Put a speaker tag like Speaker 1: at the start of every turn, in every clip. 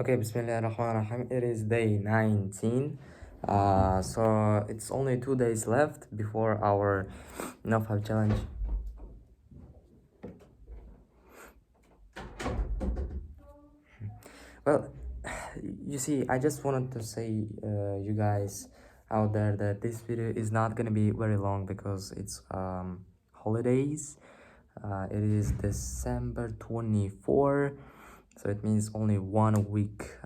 Speaker 1: Okay, Bismillahirrahmanirrahim. It is day 19. So it's only 2 days left before our No Fap challenge. Well, you see, I just wanted to say, you guys out there, that this video is not gonna be very long because it's holidays. It is December 24, so it means only 1 week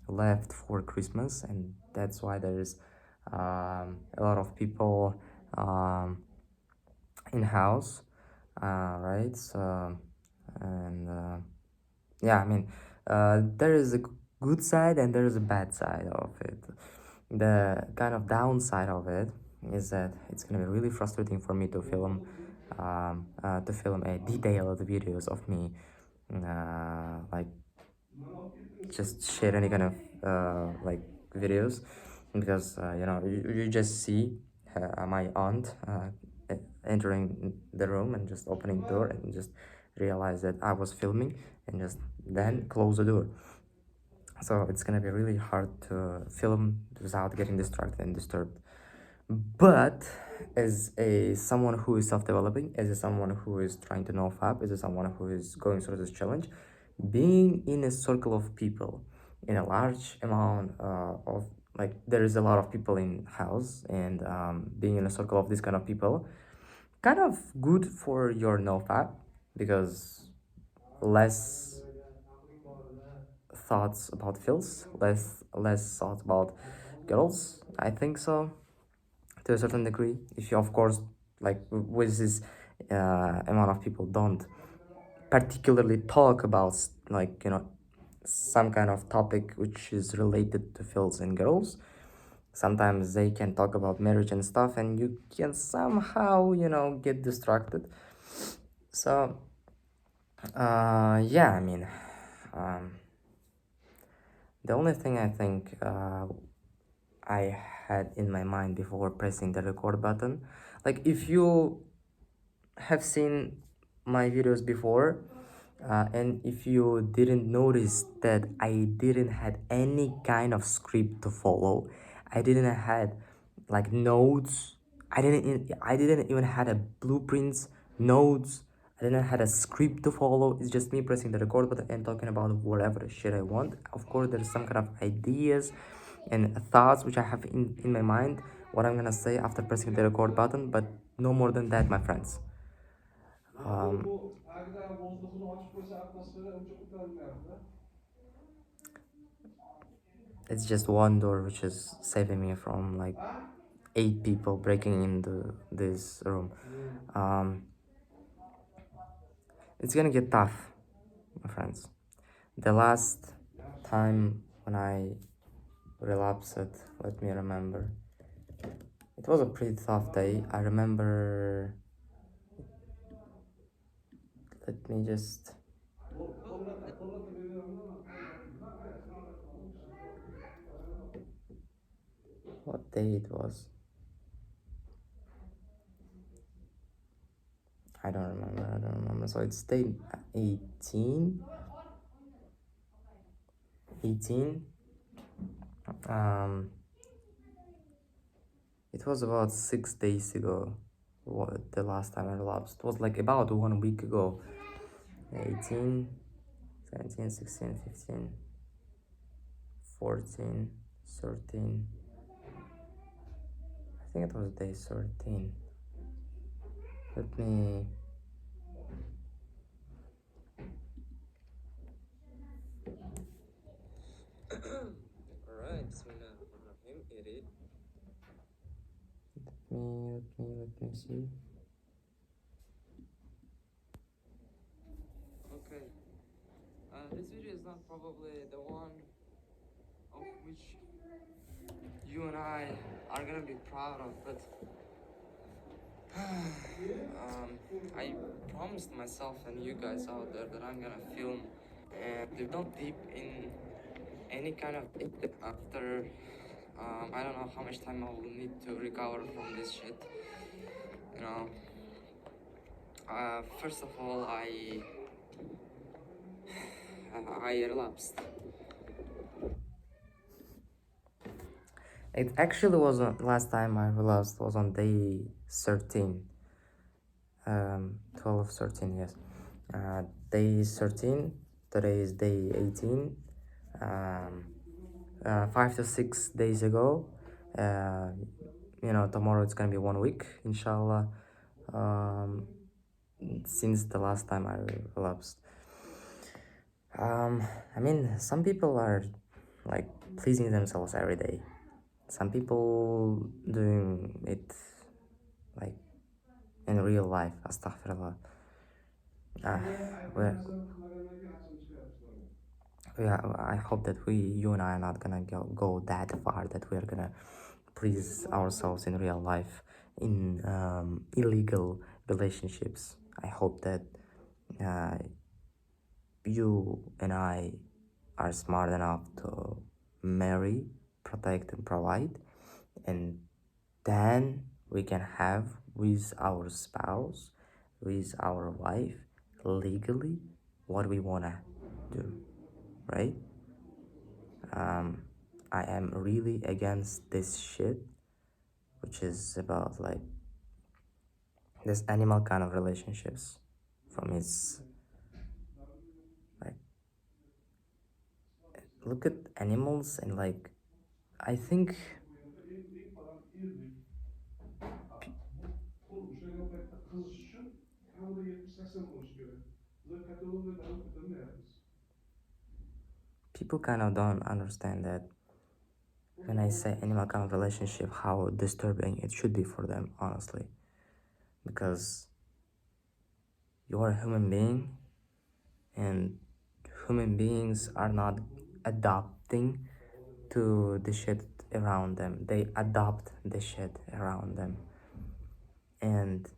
Speaker 1: left for Christmas, and that's why there's a lot of people in house, right? So, and yeah, I mean, there is a good side and there is a bad side of it. The kind of downside of it is that it's gonna be really frustrating for me to film a detailed videos of me, like just share any kind of like videos, because you just see my aunt entering the room and just opening the door and just realize that I was filming and just then close the door. So it's gonna be really hard to film without getting distracted and disturbed. But as a someone who is self-developing, as a someone who is trying to know fab, as a someone who is going through this challenge, being in a circle of people, in a large amount of, like, there is a lot of people in house, and being in a circle of this kind of people, kind of good for your no fab, because less thoughts about fills, less thoughts about girls, I think so, to a certain degree. If you, of course, like with this amount of people, don't particularly talk about, like, some kind of topic which is related to fills and girls. Sometimes they can talk about marriage and stuff, and you can somehow, get distracted. So yeah, I mean, um, the only thing I think I had in my mind before pressing the record button, like, if you have seen my videos before, and if you didn't notice that I didn't had any kind of script to follow, I didn't had like notes, I didn't even had a blueprints, notes, I didn't had a script to follow. It's just me pressing the record button and talking about whatever shit I want. Of course, there's some kind of ideas and thoughts which I have in my mind, what I'm gonna say after pressing the record button, but no more than that, my friends. um, it's just one door which is saving me from like 8 people breaking into this room. um, it's gonna get tough, my friends. The last time when I relapsed, let me remember, it was a pretty tough day. I remember, let me just, what day it was, I don't remember. So it's day 18. um it was about 6 days ago. What, the last time I relapsed, it was like about 1 week ago. 18, 17, 16, 15, 14, 13. I think it was day 13. Let me, alright, Bismillahirrahmanirrahim, it. Let me see. Okay. This video is not probably the one of which you and I are gonna be proud of, but I promised myself and you guys out there that I'm gonna film and not deep in any kind of depth after I don't know how much time I will need to recover from this shit. You know, first of all, I relapsed. It actually was on, last time I relapsed was on day 13. 12, 13, yes. Day 13, today is day 18. 5 to 6 days ago. Uh, tomorrow it's gonna be 1 week, inshallah. Um, since the last time I relapsed. I mean, some people are like pleasing themselves every day. Some people doing it like in real life. Astaghfirullah. Well, yeah, I hope that you and I are not gonna go that far, that we are gonna please ourselves in real life, in illegal relationships. I hope that uh, you and I are smart enough to marry, protect, and provide, and then we can have with our spouse, with our wife, legally what we wanna do, right? I am really against this shit, which is about like this animal kind of relationships. For me, it's like, look at animals and like, I think people kind of don't understand that when I say animal kind of relationship, how disturbing it should be for them, honestly. Because you are a human being, and human beings are not adapting to the shit around them. They adopt the shit around them. And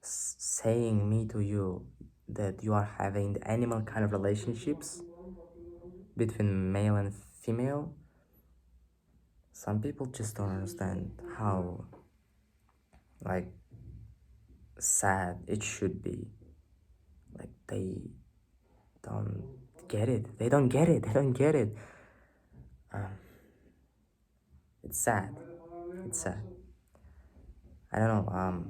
Speaker 1: saying me to you that you are having the animal kind of relationships between male and female, some people just don't understand how like sad it should be. Like they don't get it. They don't get it. They don't get it. It's sad. It's sad. I don't know.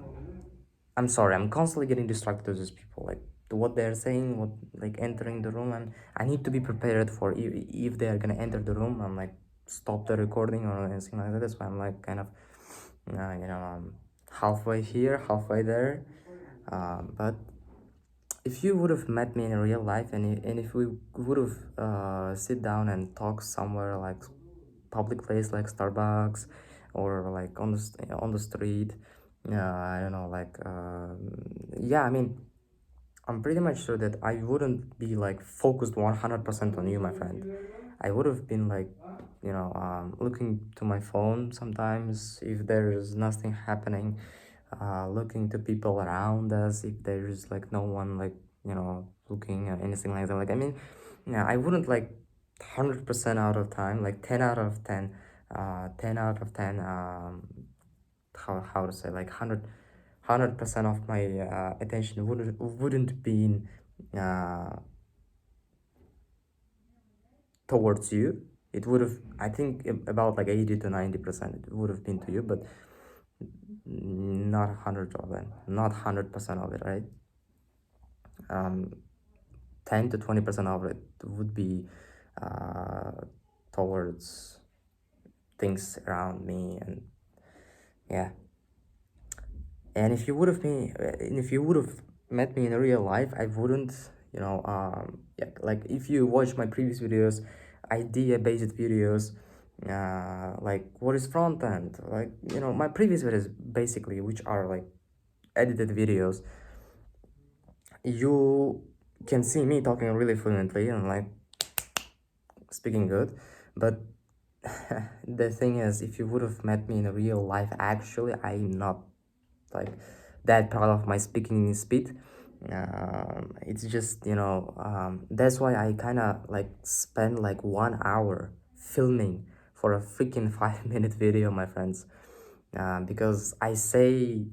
Speaker 1: I'm sorry. I'm constantly getting distracted with these people. Like what they're saying, what like entering the room, and I need to be prepared for if they are gonna enter the room. I'm like stop the recording or anything like that. That's why I'm like kind of, halfway here, halfway there. But if you would have met me in real life, and if we would have sit down and talk somewhere like public place like Starbucks, or like on the street, I don't know, like yeah, I mean, I'm pretty much sure that I wouldn't be like focused 100% on you, my friend. I would have been like, looking to my phone sometimes if there's nothing happening, looking to people around us if there's like no one, like, looking or anything like that. Like, I mean, yeah, I wouldn't like 100% out of time, like 10 out of 10, 10 out of 10, how to say, like 100% of my attention wouldn't be uh, towards you. It would have, I think, about like 80 to 90% it would have been to you, but not 100 of it, not 100% of it, right? 10 to 20% of it would be uh, towards things around me, and yeah. And if you would have met me in real life, I wouldn't, yeah, like if you watch my previous videos, idea-based videos, like what is front end, like, my previous videos basically, which are like edited videos, you can see me talking really fluently and like speaking good, but the thing is, if you would have met me in real life, actually, I'm not like that proud of my speaking speed. It's just, that's why I kind of like spend like 1 hour filming for a freaking 5 minute video, my friends, because I say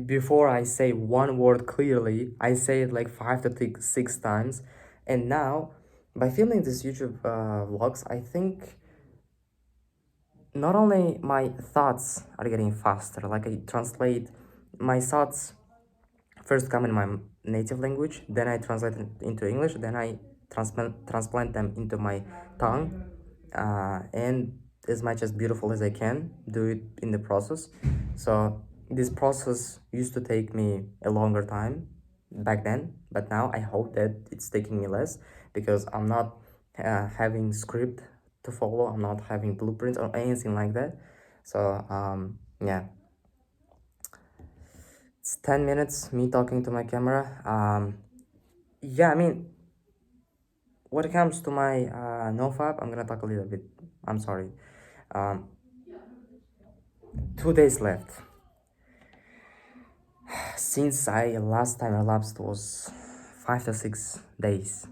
Speaker 1: before I say one word clearly, I say it like 5 to 6 times. And now, by filming these YouTube vlogs, I think not only my thoughts are getting faster, like I translate my thoughts first come in my native language, then I translate it into English, then I transplant them into my tongue, and as much as beautiful as I can do it in the process. So this process used to take me a longer time back then, but now I hope that it's taking me less, because I'm not having script to follow, I'm not having blueprints or anything like that. So yeah, it's 10 minutes me talking to my camera. Yeah, I mean, when it comes to my no fap, I'm gonna talk a little bit. I'm sorry. um 2 days left since I last time elapsed was 5 to 6 days.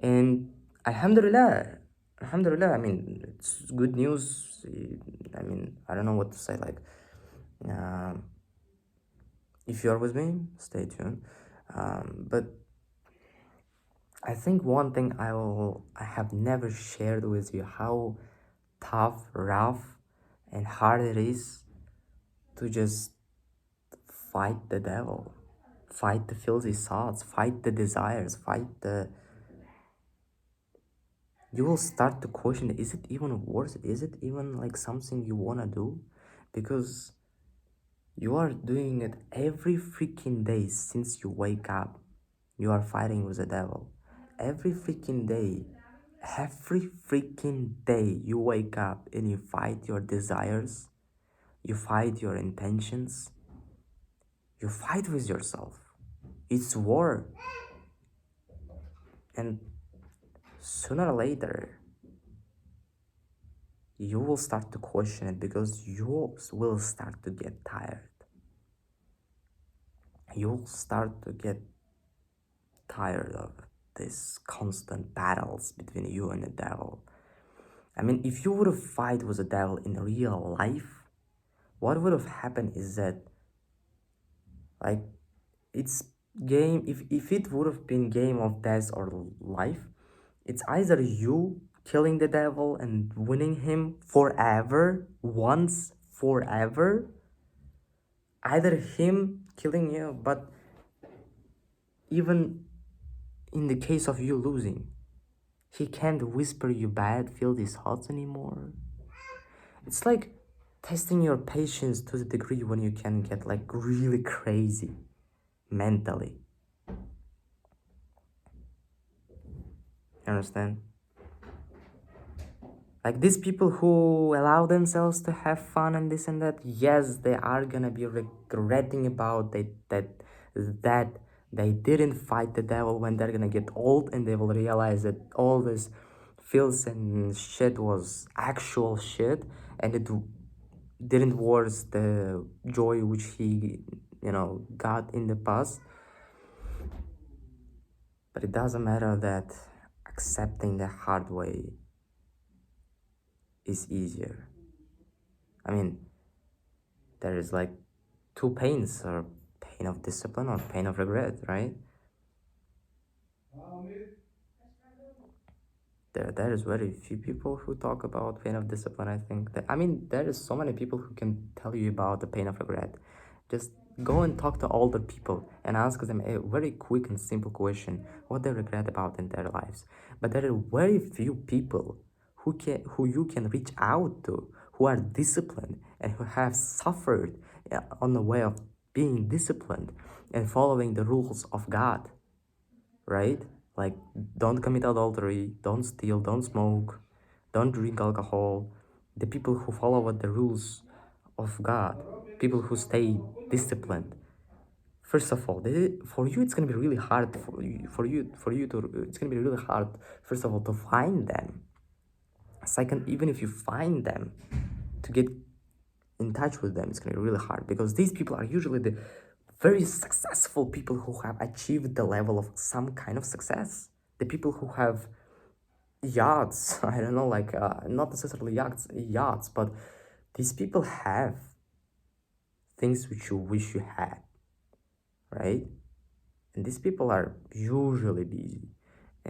Speaker 1: And alhamdulillah, alhamdulillah, I mean, it's good news. I mean, I don't know what to say. Like, um, if you're with me, stay tuned. But I think one thing I have never shared with you, how tough, rough, and hard it is to just fight the devil, fight the filthy thoughts, fight the desires, fight the. You will start to question, is it even worth it? Is it even like something you wanna do? Because you are doing it every freaking day since you wake up. You are fighting with the devil. Every freaking day. Every freaking day you wake up and you fight your desires. You fight your intentions. You fight with yourself. It's war. And sooner or later, you will start to question it, because you will start to get tired. You'll start to get tired of these constant battles between you and the devil. I mean, if you would have fight with the devil in real life, what would have happened is that, like, it's game, if it would have been game of death or life, it's either you killing the devil and winning him forever, once forever, either him killing you. But even in the case of you losing, he can't whisper you bad, feel these thoughts anymore. It's like testing your patience to the degree when you can get like really crazy mentally. You understand? Like these people who allow themselves to have fun and this and that, yes, they are gonna be regretting about that they didn't fight the devil when they're gonna get old, and they will realize that all this filth and shit was actual shit, and it didn't worth the joy which he, got in the past. But it doesn't matter that accepting the hard way is easier. I mean, there is like two pains, or pain of discipline or pain of regret, right? There is very few people who talk about pain of discipline. I think that, I mean, there is so many people who can tell you about the pain of regret. Just go and talk to older people and ask them a very quick and simple question: what they regret about in their lives. But there are very few people who you can reach out to, who are disciplined and who have suffered on the way of being disciplined and following the rules of God, right? Like, don't commit adultery, don't steal, don't smoke, don't drink alcohol. The people who follow what the rules of God, people who stay disciplined. First of all, for you it's gonna be really hard for you to it's gonna be really hard. First of all, to find them. Second, even if you find them, to get in touch with them, it's gonna be really hard, because these people are usually the very successful people who have achieved the level of some kind of success. The people who have yachts, I don't know, like not necessarily yachts, but these people have things which you wish you had, right? And these people are usually busy,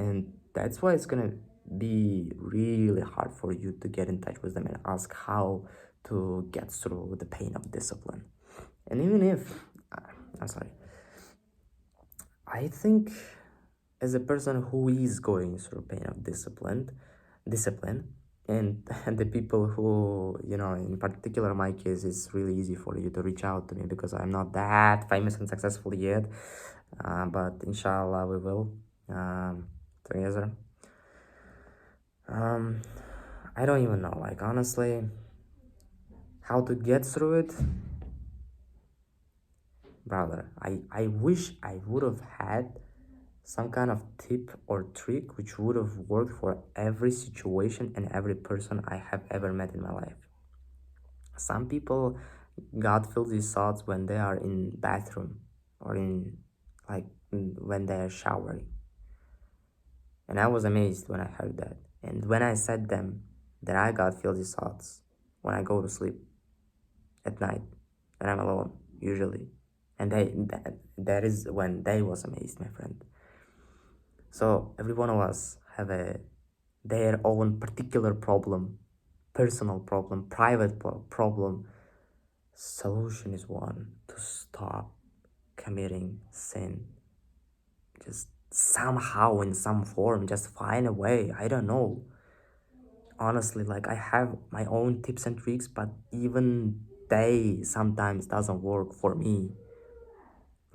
Speaker 1: and that's why it's gonna be really hard for you to get in touch with them and ask how to get through the pain of discipline. And even if I'm sorry, I think as a person who is going through pain of discipline, and and the people who, in particular my case, it's really easy for you to reach out to me because I'm not that famous and successful yet, but inshallah we will, together. um I don't even know, like, honestly, how to get through it, brother. I wish I would have had some kind of tip or trick which would have worked for every situation and every person I have ever met in my life. Some people God feels these thoughts when they are in bathroom, or in, like, when they are showering. And I was amazed when I heard that. And when I said them that I got feel these thoughts when I go to sleep at night, and I'm alone usually. And that is when they was amazed, my friend. So every one of us have their own particular problem, personal problem, private problem. Solution is one: to stop committing sin. Just somehow, in some form, just find a way. I don't know. Honestly, like, I have my own tips and tricks, but even they sometimes doesn't work for me.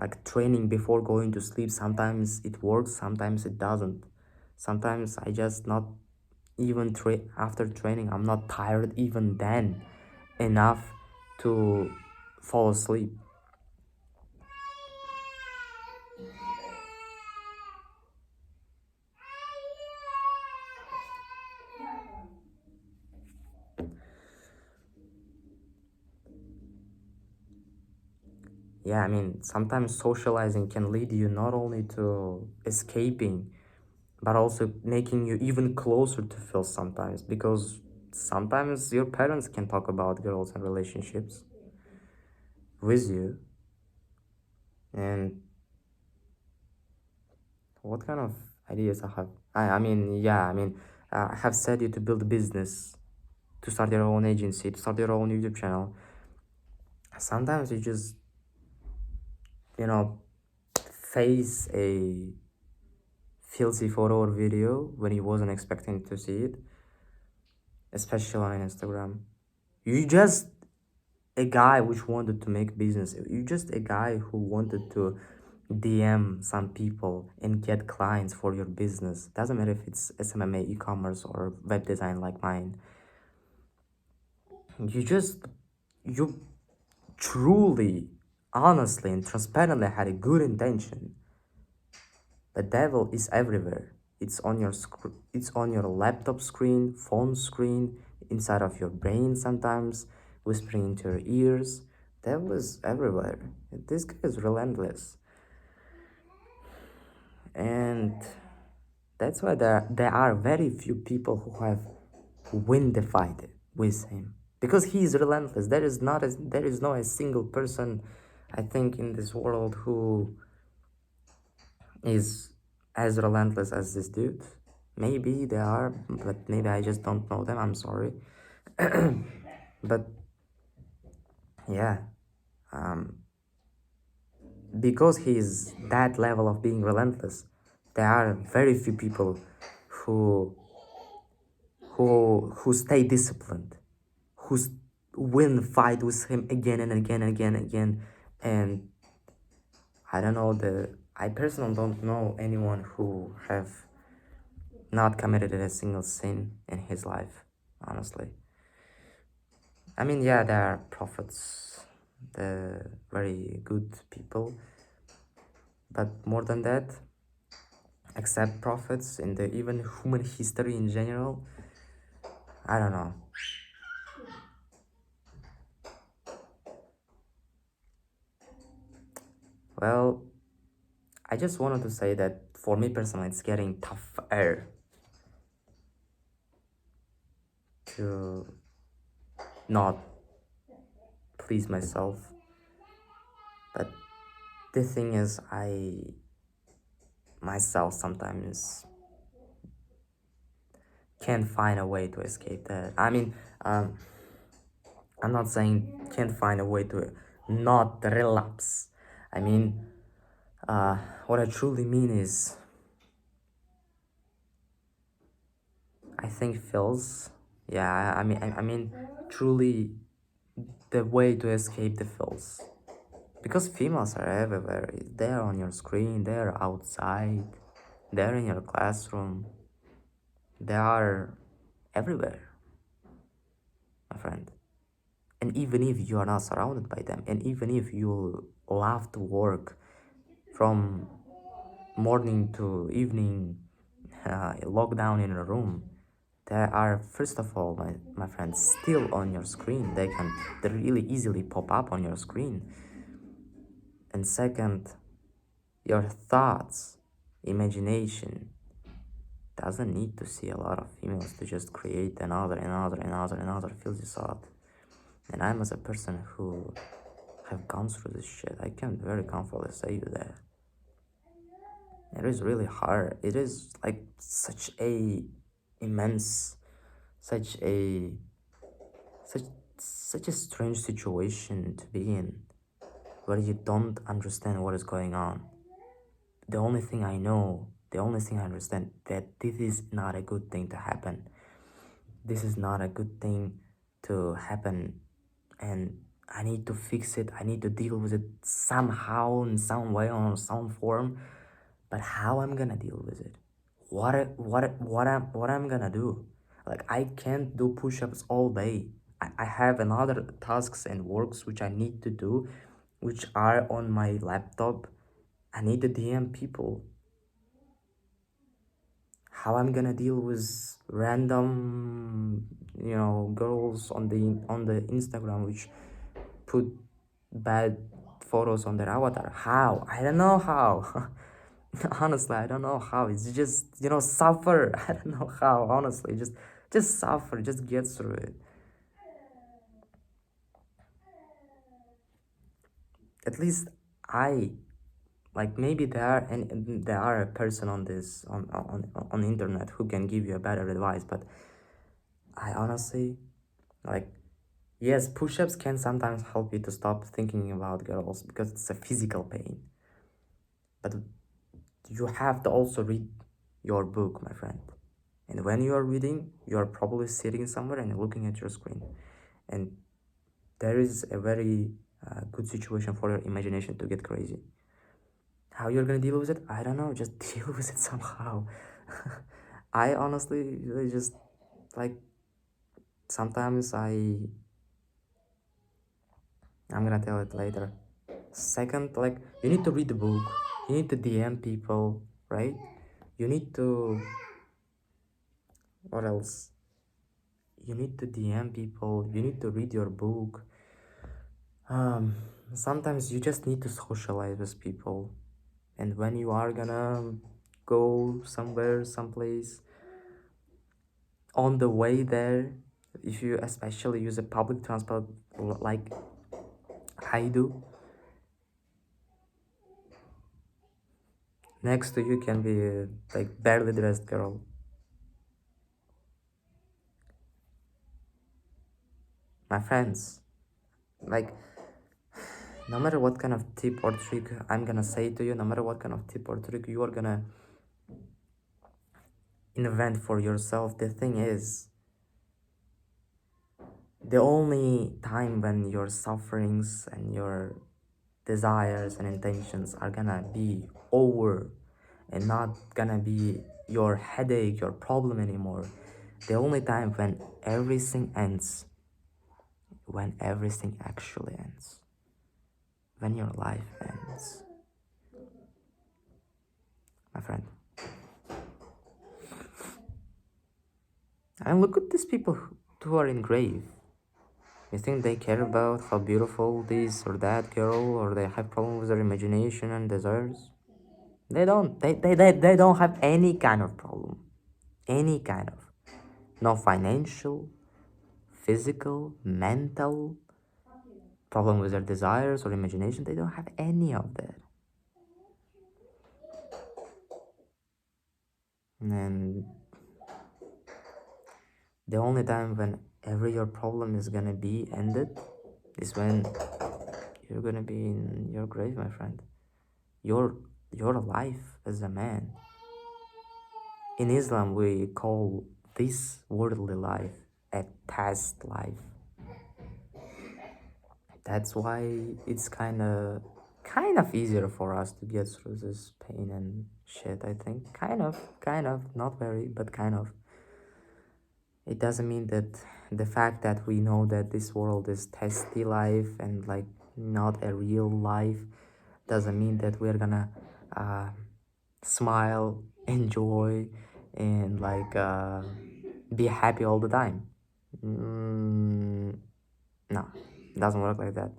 Speaker 1: Like training before going to sleep, sometimes it works, sometimes it doesn't. Sometimes I just not even after training, I'm not tired even then enough to fall asleep. Yeah, I mean, sometimes socializing can lead you not only to escaping, but also making you even closer to feel sometimes, because sometimes your parents can talk about girls and relationships with you. And what kind of ideas I have? I mean, yeah, I mean, I have said you to build a business, to start your own agency, to start your own YouTube channel. Sometimes you just, you know, face a filthy photo or video when you wasn't expecting to see it, especially on Instagram. You just a guy which wanted to make business. You just a guy who wanted to DM some people and get clients for your business. Doesn't matter if it's SMMA, e-commerce, or web design like mine. You just, you truly, honestly, and transparently had a good intention. The devil is everywhere. It's on your it's on your laptop screen, phone screen, inside of your brain sometimes, whispering into your ears. Devil is everywhere. This guy is relentless. And that's why there are very few people who have win the fight with him, because he is relentless. There is no a single person, I think, in this world who is as relentless as this dude. Maybe they are, but maybe I just don't know them. I'm sorry. But yeah, um, because he is that level of being relentless, there are very few people who who stay disciplined, win the fight with him again and again and again and again. And I don't know, I personally don't know anyone who have not committed a single sin in his life, honestly. I mean, yeah, there are prophets, the very good people, but more than that, except prophets in the even human history in general, I don't know. Well, I just wanted to say that for me personally, it's getting tougher to not please myself, But the thing is, I myself sometimes can't find a way to escape that. I mean, I'm not saying can't find a way to not relapse. I mean, what I truly mean is, I think feels, yeah. I mean, truly, the way to escape the feels, because females are everywhere. They're on your screen. They're outside. They're in your classroom. They are everywhere, my friend. And even if you are not surrounded by them, and even if you love to work from morning to evening, locked down in a room, they are, first of all, my friends, still on your screen. They really easily pop up on your screen. And second, your thoughts, imagination doesn't need to see a lot of females to just create another filthy thought. And I'm, as a person who have gone through this shit, I can very comfortably say you that it is really hard. It is like such a immense, such a such such a strange situation to be in, where you don't understand what is going on. The only thing I know, the only thing I understand, that this is not a good thing to happen. This is not a good thing to happen, and I need to fix it. I need to deal with it somehow, in some way, or some form. But how I'm gonna deal with it? What I'm gonna do? Like, I can't do push-ups all day. I have another tasks and works which I need to do, which are on my laptop. I need to DM people. How I'm gonna deal with random, girls on the Instagram which put bad photos on their avatar? How? I don't know how. Honestly, I don't know how. It's just, suffer. I don't know how. Honestly, just suffer. Just get through it. At least I, like, maybe there are a person on this on the internet who can give you a better advice, but I honestly, like, yes, push-ups can sometimes help you to stop thinking about girls because it's a physical pain, but you have to also read your book, my friend. And when you are reading, you are probably sitting somewhere and looking at your screen, and there is a very good situation for your imagination to get crazy. How you're gonna deal with it, I don't know. Just deal with it somehow. I honestly really just, like, sometimes I'm gonna tell it later. Second, like, you need to read the book, you need to DM people, right? You need to, what else? You need to DM people, you need to read your book. Sometimes you just need to socialize with people. And when you are gonna go somewhere, someplace, on the way there, if you especially use a public transport like I do, next to you can be like barely dressed girl. My friends, like, no matter what kind of tip or trick I'm gonna say to you, no matter what kind of tip or trick you are gonna invent for yourself, the thing is, the only time when your sufferings and your desires and intentions are gonna be over and not gonna be your headache, your problem anymore, the only time when everything ends, when everything actually ends, when your life ends, my friend. And look at these people who are in grave. You think they care about how beautiful this or that girl, or they have problem with their imagination and desires? They don't. They don't have any kind of problem. Any kind of. No financial, physical, mental. problem with their desires or imagination. They don't have any of that. And the only time when every your problem is gonna be ended is when you're gonna be in your grave, my friend. Your your life as a man. In Islam, we call this worldly life a test life. That's why it's kind of easier for us to get through this pain and shit, I think. Kind of, not very, but kind of. It doesn't mean that the fact that we know that this world is testy life and like not a real life doesn't mean that we're gonna uh, smile, enjoy, and like be happy all the time. No, it doesn't work like that.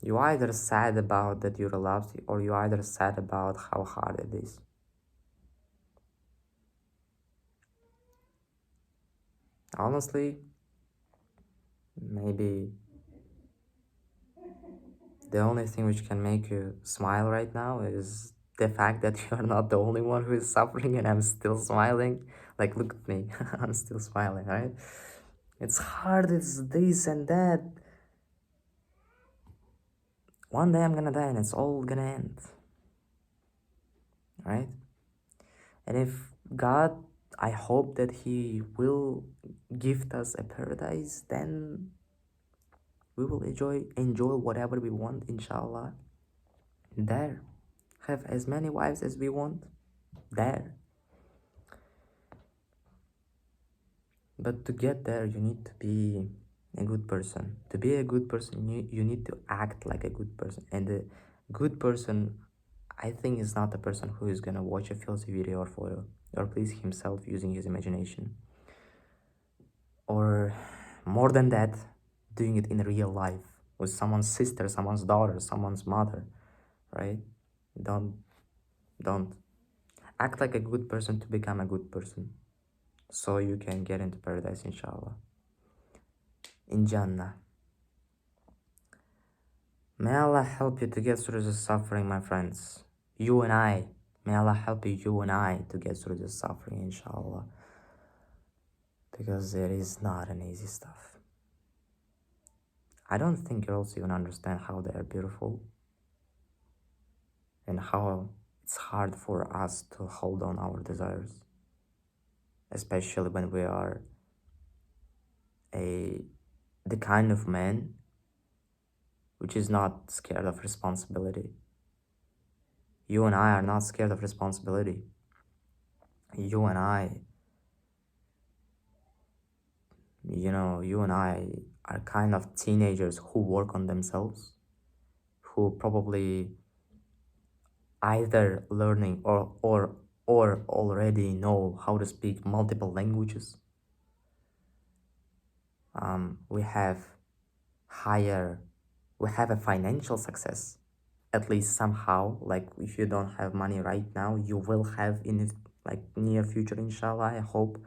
Speaker 1: You either sad about that you're loved, or you either sad about how hard it is. Honestly, maybe the only thing which can make you smile right now is the fact that you're not the only one who is suffering and I'm still smiling. Like, look at me, I'm still smiling, right? It's hard, it's this and that. One day I'm gonna die and it's all gonna end, right? And if God, I hope that He will gift us a paradise, then we will enjoy whatever we want, inshallah. There. Have as many wives as we want. There. But to get there, you need to be a good person. To be a good person, you need to act like a good person. And a good person, I think, is not the person who is gonna watch a filthy video or photo or please himself using his imagination. Or more than that, doing it in real life with someone's sister, someone's daughter, someone's mother, right? Don't don't act like a good person to become a good person, so you can get into paradise, inshallah, in Jannah. May Allah help you to get through the suffering, my friends. You and I. May Allah help you and I, to get through the suffering, inshallah. Because it is not an easy stuff. I don't think girls even understand how they are beautiful and how it's hard for us to hold on our desires, especially when we are the kind of man which is not scared of responsibility. You and I are not scared of responsibility. You and I, you and I are kind of teenagers who work on themselves, who probably either learning or already know how to speak multiple languages. We have a financial success, at least somehow. Like, if you don't have money right now, you will have in it, like, near future, inshallah, I hope.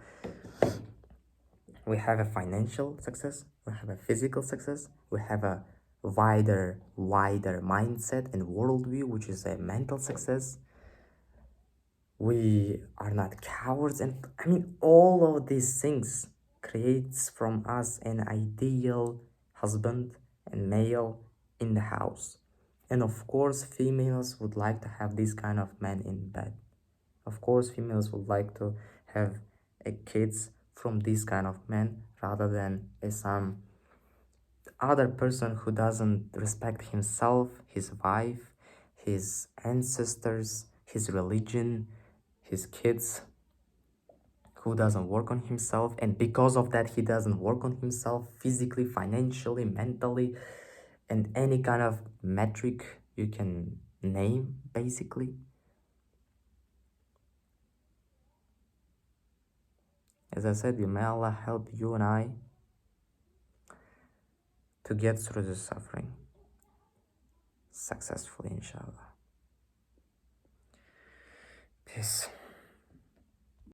Speaker 1: We have a financial success, we have a physical success, we have a wider mindset and worldview, which is a mental success. We are not cowards, and I mean, all of these things creates from us an ideal husband and male in the house. And of course, females would like to have this kind of man in bed. Of course, females would like to have a kids from this kind of man rather than some other person who doesn't respect himself, his wife, his ancestors, his religion, his kids, who doesn't work on himself. And because of that, he doesn't work on himself physically, financially, mentally, and any kind of metric you can name, basically. As I said, may Allah help you and I to get through this suffering successfully, inshallah. Peace.